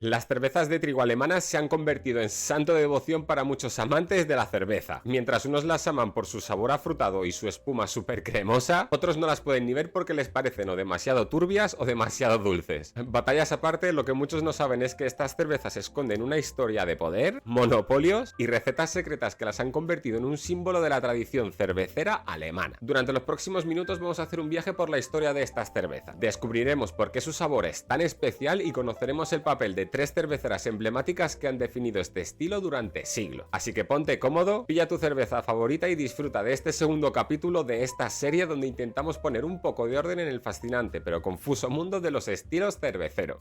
Las cervezas de trigo alemanas se han convertido en santo de devoción para muchos amantes de la cerveza. Mientras unos las aman por su sabor afrutado y su espuma súper cremosa, otros no las pueden ni ver porque les parecen o demasiado turbias o demasiado dulces. Batallas aparte, lo que muchos no saben es que estas cervezas esconden una historia de poder, monopolios y recetas secretas que las han convertido en un símbolo de la tradición cervecera alemana. Durante los próximos minutos vamos a hacer un viaje por la historia de estas cervezas. Descubriremos por qué su sabor es tan especial y conoceremos el papel de 3 cerveceras emblemáticas que han definido este estilo durante siglos. Así que ponte cómodo, pilla tu cerveza favorita y disfruta de este segundo capítulo de esta serie donde intentamos poner un poco de orden en el fascinante pero confuso mundo de los estilos cerveceros.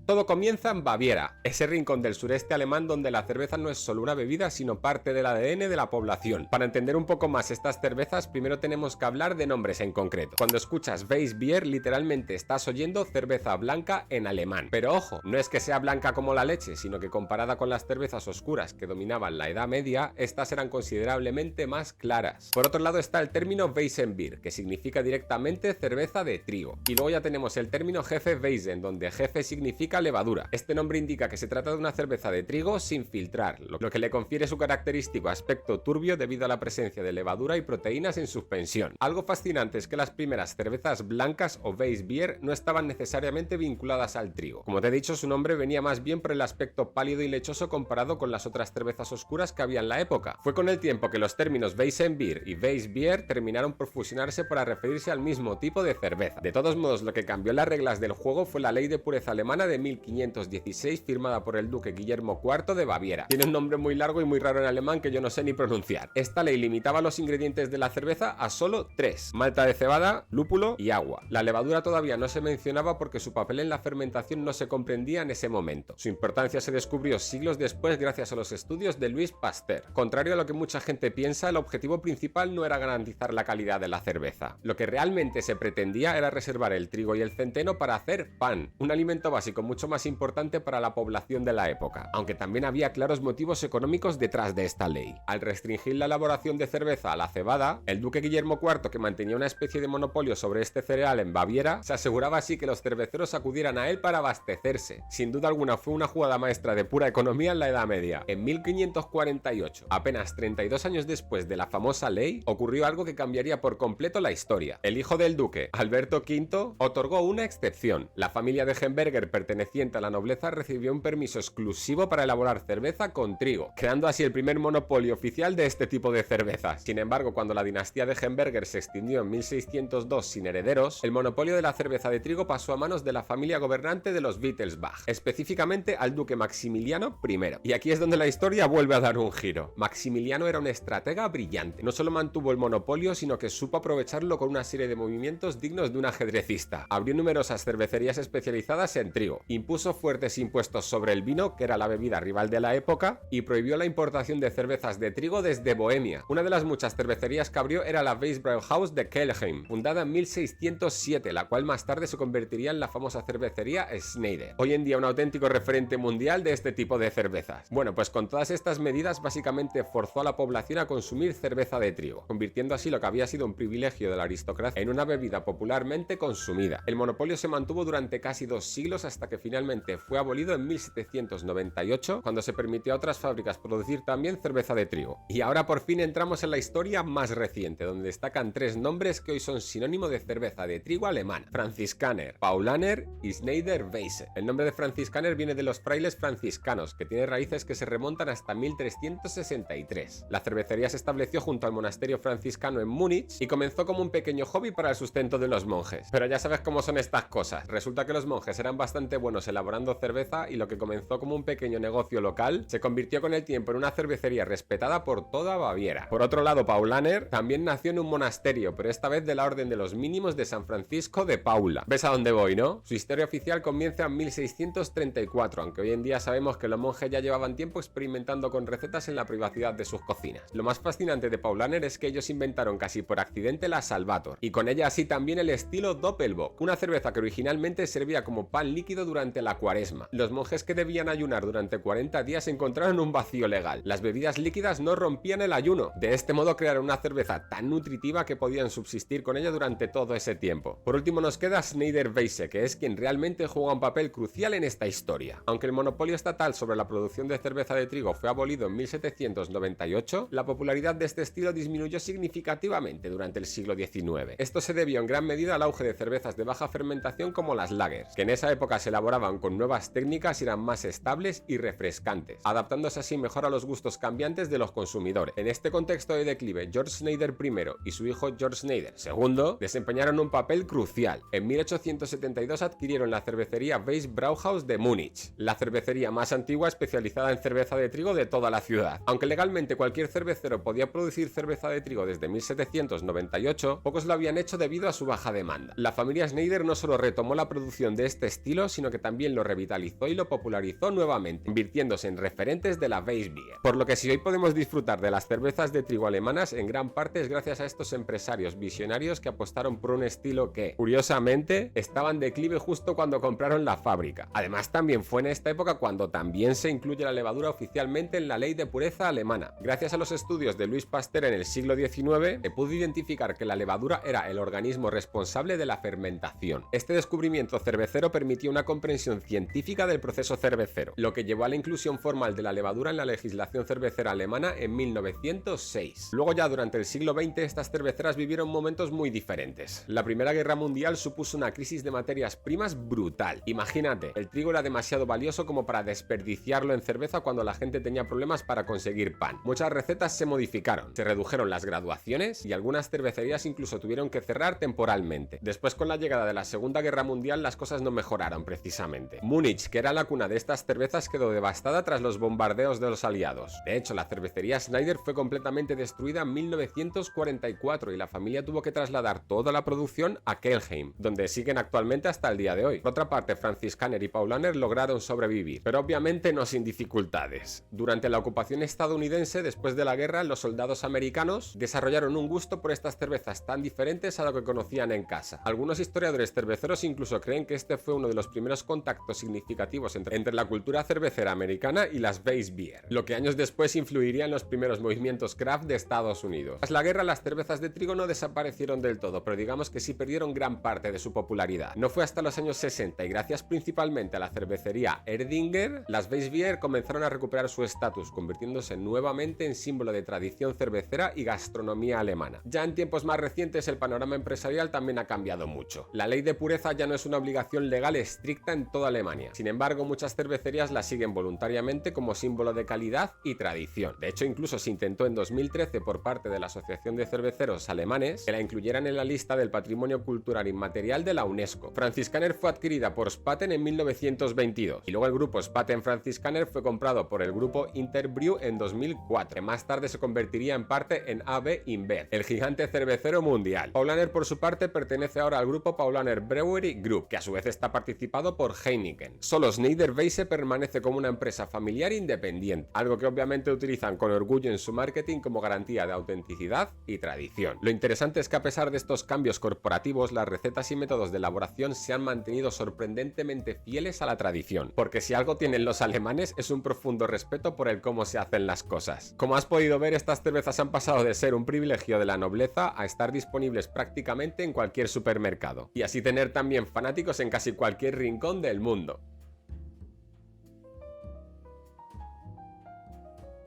Todo comienza en Baviera, ese rincón del sureste alemán donde la cerveza no es solo una bebida sino parte del ADN de la población. Para entender un poco más estas cervezas primero tenemos que hablar de nombres en concreto. Cuando escuchas Weissbier literalmente estás oyendo cerveza blanca en alemán. Pero ojo, no es que sea blanca como la leche, sino que comparada con las cervezas oscuras que dominaban la Edad Media, estas eran considerablemente más claras. Por otro lado está el término Weizenbier, que significa directamente cerveza de trigo. Y luego ya tenemos el término Hefeweizen, donde jefe significa levadura. Este nombre indica que se trata de una cerveza de trigo sin filtrar, lo que le confiere su característico aspecto turbio debido a la presencia de levadura y proteínas en suspensión. Algo fascinante es que las primeras cervezas blancas o Weissbier no estaban necesariamente vinculadas al trigo. Como te he dicho, su nombre venía más bien por el aspecto pálido y lechoso comparado con las otras cervezas oscuras que había en la época. Fue con el tiempo que los términos Weizenbier y Weissbier terminaron por fusionarse para referirse al mismo tipo de cerveza. De todos modos, lo que cambió las reglas del juego fue la ley de pureza alemana de 1516 firmada por el duque Guillermo IV de Baviera. Tiene un nombre muy largo y muy raro en alemán que yo no sé ni pronunciar. Esta ley limitaba los ingredientes de la cerveza a solo 3: malta de cebada, lúpulo y agua. La levadura todavía no se mencionaba porque su papel en la fermentación no se comprendía en ese momento. Su importancia se descubrió siglos después gracias a los estudios de Louis Pasteur. Contrario a lo que mucha gente piensa, el objetivo principal no era garantizar la calidad de la cerveza. Lo que realmente se pretendía era reservar el trigo y el centeno para hacer pan, un alimento básico mucho más importante para la población de la época, aunque también había claros motivos económicos detrás de esta ley. Al restringir la elaboración de cerveza a la cebada, el duque Guillermo IV, que mantenía una especie de monopolio sobre este cereal en Baviera, se aseguraba así que los cerveceros acudieran a él para abastecerse. Sin duda alguna fue una jugada maestra de pura economía en la Edad Media. En 1548, apenas 32 años después de la famosa ley, ocurrió algo que cambiaría por completo la historia. El hijo del duque, Alberto V, otorgó una excepción. La familia de Hemberger perteneciente a la nobleza recibió un permiso exclusivo para elaborar cerveza con trigo, creando así el primer monopolio oficial de este tipo de cervezas. Sin embargo, cuando la dinastía de Hemberger se extinguió en 1602 sin herederos, el monopolio de la cerveza de trigo pasó a manos de la familia gobernante de los Wittelsbach, específicamente al duque Maximiliano I. Y aquí es donde la historia vuelve a dar un giro. Maximiliano era un estratega brillante. No solo mantuvo el monopolio, sino que supo aprovecharlo con una serie de movimientos dignos de un ajedrecista. Abrió numerosas cervecerías especializadas en trigo, impuso fuertes impuestos sobre el vino, que era la bebida rival de la época, y prohibió la importación de cervezas de trigo desde Bohemia. Una de las muchas cervecerías que abrió era la Weissbrauhaus de Kelheim, fundada en 1607, la cual más tarde se convertiría en la famosa cervecería Schneider. Hoy en día un auténtico referente mundial de este tipo de cervezas. Bueno, pues con todas estas medidas básicamente forzó a la población a consumir cerveza de trigo, convirtiendo así lo que había sido un privilegio de la aristocracia en una bebida popularmente consumida. El monopolio se mantuvo durante casi 2 siglos hasta que finalmente fue abolido en 1798, cuando se permitió a otras fábricas producir también cerveza de trigo. Y ahora por fin entramos en la historia más reciente, donde destacan 3 nombres que hoy son sinónimo de cerveza de trigo alemana: Franziskaner, Paulaner y Schneider Weisse. El nombre de Franziskaner viene de los frailes franciscanos, que tiene raíces que se remontan hasta 1363. La cervecería se estableció junto al monasterio franciscano en Múnich y comenzó como un pequeño hobby para el sustento de los monjes. Pero ya sabes cómo son estas cosas. Resulta que los monjes eran bastante buenos elaborando cerveza y lo que comenzó como un pequeño negocio local se convirtió con el tiempo en una cervecería respetada por toda Baviera. Por otro lado, Paulaner también nació en un monasterio, pero esta vez de la Orden de los Mínimos de San Francisco de Paula. ¿Ves a dónde voy, no? Su historia oficial comienza en 1634, aunque hoy en día sabemos que los monjes ya llevaban tiempo experimentando con recetas en la privacidad de sus cocinas. Lo más fascinante de Paulaner es que ellos inventaron casi por accidente la Salvator, y con ella así también el estilo Doppelbock, una cerveza que originalmente servía como pan líquido durante durante la Cuaresma. Los monjes que debían ayunar durante 40 días encontraron un vacío legal. Las bebidas líquidas no rompían el ayuno. De este modo crearon una cerveza tan nutritiva que podían subsistir con ella durante todo ese tiempo. Por último nos queda Schneider-Weisse, que es quien realmente juega un papel crucial en esta historia. Aunque el monopolio estatal sobre la producción de cerveza de trigo fue abolido en 1798, la popularidad de este estilo disminuyó significativamente durante el siglo XIX. Esto se debió en gran medida al auge de cervezas de baja fermentación como las lagers, que en esa época se elaboraban con nuevas técnicas y eran más estables y refrescantes, adaptándose así mejor a los gustos cambiantes de los consumidores. En este contexto de declive, George Schneider I y su hijo George Schneider II desempeñaron un papel crucial. En 1872 adquirieron la cervecería Weiss Brauhaus de Múnich, la cervecería más antigua especializada en cerveza de trigo de toda la ciudad. Aunque legalmente cualquier cervecero podía producir cerveza de trigo desde 1798, pocos lo habían hecho debido a su baja demanda. La familia Schneider no solo retomó la producción de este estilo, sino que también lo revitalizó y lo popularizó nuevamente, convirtiéndose en referentes de la Weissbier. Por lo que si hoy podemos disfrutar de las cervezas de trigo alemanas, en gran parte es gracias a estos empresarios visionarios que apostaron por un estilo que, curiosamente, estaba en declive justo cuando compraron la fábrica. Además, también fue en esta época cuando también se incluye la levadura oficialmente en la ley de pureza alemana. Gracias a los estudios de Louis Pasteur en el siglo XIX, se pudo identificar que la levadura era el organismo responsable de la fermentación. Este descubrimiento cervecero permitió una comprensión científica del proceso cervecero, lo que llevó a la inclusión formal de la levadura en la legislación cervecera alemana en 1906. Luego ya durante el siglo XX estas cerveceras vivieron momentos muy diferentes. La Primera Guerra Mundial supuso una crisis de materias primas brutal. Imagínate, el trigo era demasiado valioso como para desperdiciarlo en cerveza cuando la gente tenía problemas para conseguir pan. Muchas recetas se modificaron, se redujeron las graduaciones y algunas cervecerías incluso tuvieron que cerrar temporalmente. Después, con la llegada de la Segunda Guerra Mundial, las cosas no mejoraron precisamente. Múnich, que era la cuna de estas cervezas, quedó devastada tras los bombardeos de los aliados. De hecho, la cervecería Schneider fue completamente destruida en 1944 y la familia tuvo que trasladar toda la producción a Kelheim, donde siguen actualmente hasta el día de hoy. Por otra parte, Franziskaner y Paulaner lograron sobrevivir, pero obviamente no sin dificultades. Durante la ocupación estadounidense, después de la guerra, los soldados americanos desarrollaron un gusto por estas cervezas tan diferentes a lo que conocían en casa. Algunos historiadores cerveceros incluso creen que este fue uno de los primeros contactos significativos entre la cultura cervecera americana y las Weissbier, lo que años después influiría en los primeros movimientos craft de Estados Unidos. Tras la guerra, las cervezas de trigo no desaparecieron del todo, pero digamos que sí perdieron gran parte de su popularidad. No fue hasta los años 60 y gracias principalmente a la cervecería Erdinger, las Weissbier comenzaron a recuperar su estatus, convirtiéndose nuevamente en símbolo de tradición cervecera y gastronomía alemana. Ya en tiempos más recientes el panorama empresarial también ha cambiado mucho. La ley de pureza ya no es una obligación legal estricta en toda Alemania. Sin embargo, muchas cervecerías la siguen voluntariamente como símbolo de calidad y tradición. De hecho, incluso se intentó en 2013 por parte de la Asociación de Cerveceros Alemanes que la incluyeran en la lista del Patrimonio Cultural Inmaterial de la UNESCO. Franziskaner fue adquirida por Spaten en 1922 y luego el grupo Spaten-Franziskaner fue comprado por el grupo Interbrew en 2004, que más tarde se convertiría en parte en AB InBev, el gigante cervecero mundial. Paulaner, por su parte, pertenece ahora al grupo Paulaner Brewery Group, que a su vez está participado por Heineken. Solo Schneider-Weisse permanece como una empresa familiar independiente, algo que obviamente utilizan con orgullo en su marketing como garantía de autenticidad y tradición. Lo interesante es que a pesar de estos cambios corporativos, las recetas y métodos de elaboración se han mantenido sorprendentemente fieles a la tradición, porque si algo tienen los alemanes es un profundo respeto por el cómo se hacen las cosas. Como has podido ver, estas cervezas han pasado de ser un privilegio de la nobleza a estar disponibles prácticamente en cualquier supermercado, y así tener también fanáticos en casi cualquier rincón del mundo.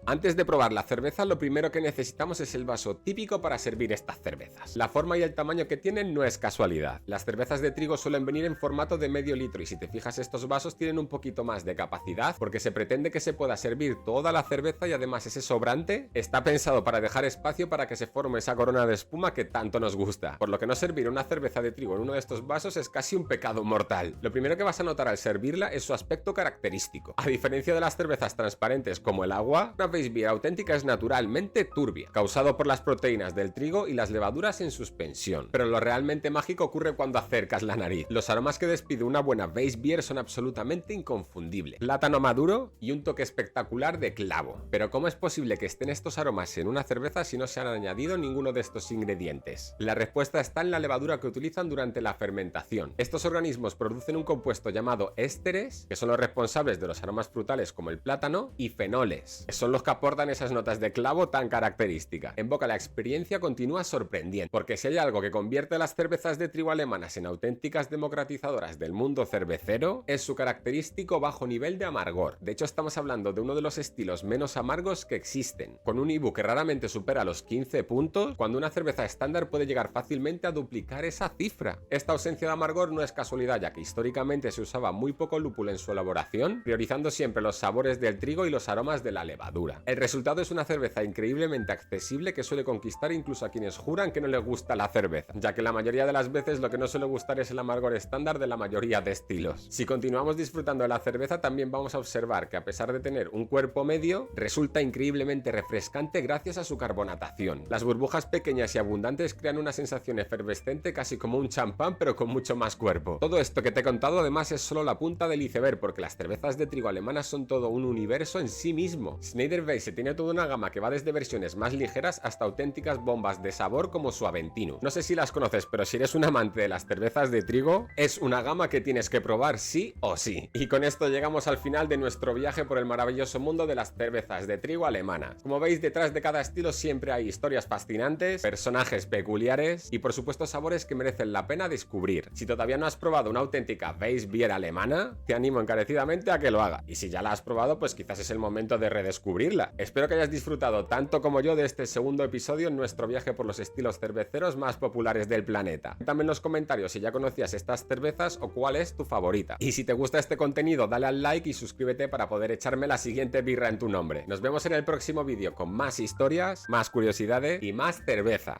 Antes de probar la cerveza, lo primero que necesitamos es el vaso típico para servir estas cervezas. La forma y el tamaño que tienen no es casualidad. Las cervezas de trigo suelen venir en formato de medio litro y si te fijas estos vasos tienen un poquito más de capacidad porque se pretende que se pueda servir toda la cerveza y además ese sobrante está pensado para dejar espacio para que se forme esa corona de espuma que tanto nos gusta. Por lo que no servir una cerveza de trigo en uno de estos vasos es casi un pecado mortal. Lo primero que vas a notar al servirla es su aspecto característico. A diferencia de las cervezas transparentes como el agua, una Weissbier auténtica es naturalmente turbia, causado por las proteínas del trigo y las levaduras en suspensión. Pero lo realmente mágico ocurre cuando acercas la nariz. Los aromas que despide una buena Weissbier son absolutamente inconfundibles. Plátano maduro y un toque espectacular de clavo. Pero ¿cómo es posible que estén estos aromas en una cerveza si no se han añadido ninguno de estos ingredientes? La respuesta está en la levadura que utilizan durante la fermentación. Estos organismos producen un compuesto llamado ésteres, que son los responsables de los aromas frutales como el plátano, y fenoles, que son los que aportan esas notas de clavo tan características. En boca la experiencia continúa sorprendiente, porque si hay algo que convierte las cervezas de trigo alemanas en auténticas democratizadoras del mundo cervecero, es su característico bajo nivel de amargor. De hecho, estamos hablando de uno de los estilos menos amargos que existen, con un IBU que raramente supera los 15 puntos, cuando una cerveza estándar puede llegar fácilmente a duplicar esa cifra. Esta ausencia de amargor no es casualidad, ya que históricamente se usaba muy poco lúpulo en su elaboración, priorizando siempre los sabores del trigo y los aromas de la levadura. El resultado es una cerveza increíblemente accesible que suele conquistar incluso a quienes juran que no les gusta la cerveza, ya que la mayoría de las veces lo que no suele gustar es el amargor estándar de la mayoría de estilos. Si continuamos disfrutando de la cerveza, también vamos a observar que a pesar de tener un cuerpo medio, resulta increíblemente refrescante gracias a su carbonatación. Las burbujas pequeñas y abundantes crean una sensación efervescente casi como un champán, pero con mucho más cuerpo. Todo esto que te he contado además es solo la punta del iceberg, porque las cervezas de trigo alemanas son todo un universo en sí mismo. Schneiderweisse tiene toda una gama que va desde versiones más ligeras hasta auténticas bombas de sabor como su Aventinus. No sé si las conoces, pero si eres un amante de las cervezas de trigo, es una gama que tienes que probar sí o sí. Y con esto llegamos al final de nuestro viaje por el maravilloso mundo de las cervezas de trigo alemanas. Como veis, detrás de cada estilo siempre hay historias fascinantes, personajes peculiares y por supuesto sabores que merecen la pena descubrir. Si todavía no has probado una auténtica Weissbier alemana, te animo encarecidamente a que lo hagas. Y si ya la has probado, pues quizás es el momento de redescubrirla. Espero que hayas disfrutado tanto como yo de este segundo episodio en nuestro viaje por los estilos cerveceros más populares del planeta. Cuéntame en los comentarios si ya conocías estas cervezas o cuál es tu favorita. Y si te gusta este contenido, dale al like y suscríbete para poder echarme la siguiente birra en tu nombre. Nos vemos en el próximo vídeo con más historias, más curiosidades y más cerveza.